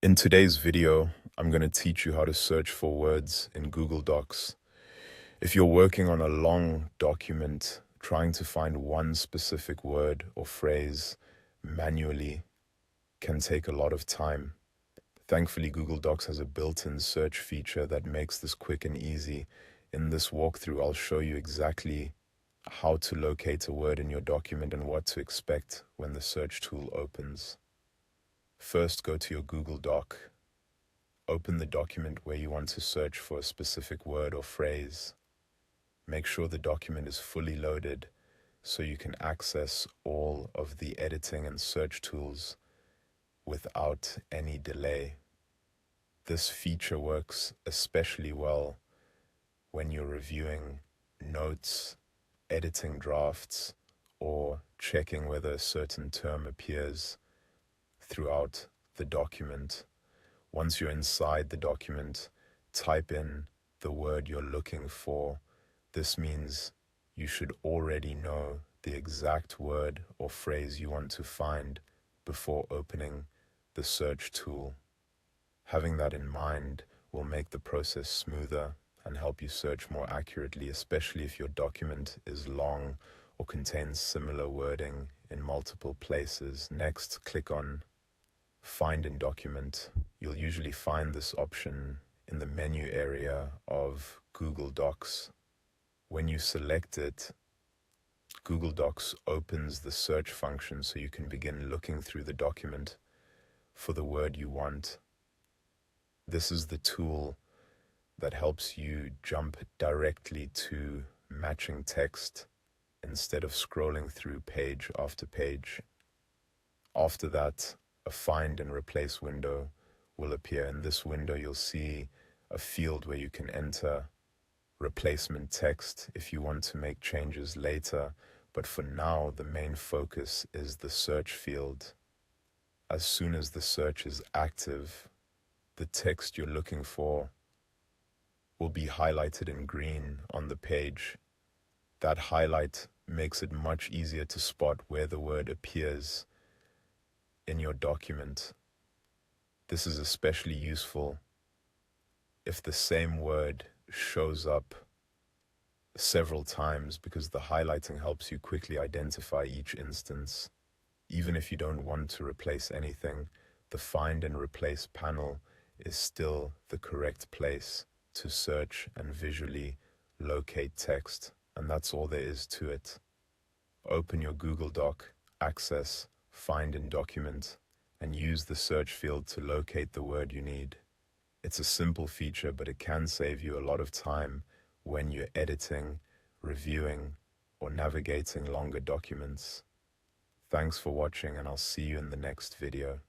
In today's video, I'm going to teach you how to search for words in Google Docs. If you're working on a long document, trying to find one specific word or phrase manually can take a lot of time. Thankfully, Google Docs has a built-in search feature that makes this quick and easy. In this walkthrough, I'll show you exactly how to locate a word in your document and what to expect when the search tool opens. First, go to your Google Doc. Open the document where you want to search for a specific word or phrase. Make sure the document is fully loaded so you can access all of the editing and search tools without any delay. This feature works especially well when you're reviewing notes, editing drafts, or checking whether a certain term appears throughout the document. Once you're inside the document, type in the word you're looking for. This means you should already know the exact word or phrase you want to find before opening the search tool. Having that in mind will make the process smoother and help you search more accurately, especially if your document is long or contains similar wording in multiple places. Next, click on Find in Document. You'll usually find this option in the menu area of Google Docs. When you select it, Google Docs opens the search function so you can begin looking through the document for the word you want. This is the tool that helps you jump directly to matching text instead of scrolling through page after page. After that, a Find and Replace window will appear. In this window, you'll see a field where you can enter replacement text if you want to make changes later. But for now, the main focus is the search field. As soon as the search is active, the text you're looking for will be highlighted in green on the page. That highlight makes it much easier to spot where the word appears in your document. This is especially useful if the same word shows up several times, because the highlighting helps you quickly identify each instance. Even if you don't want to replace anything, the Find and Replace panel is still the correct place to search and visually locate text, and that's all there is to it. Open your Google Doc, access Find in Document, and use the search field to locate the word you need. It's a simple feature, but it can save you a lot of time when you're editing, reviewing, or navigating longer documents. Thanks for watching, and I'll see you in the next video.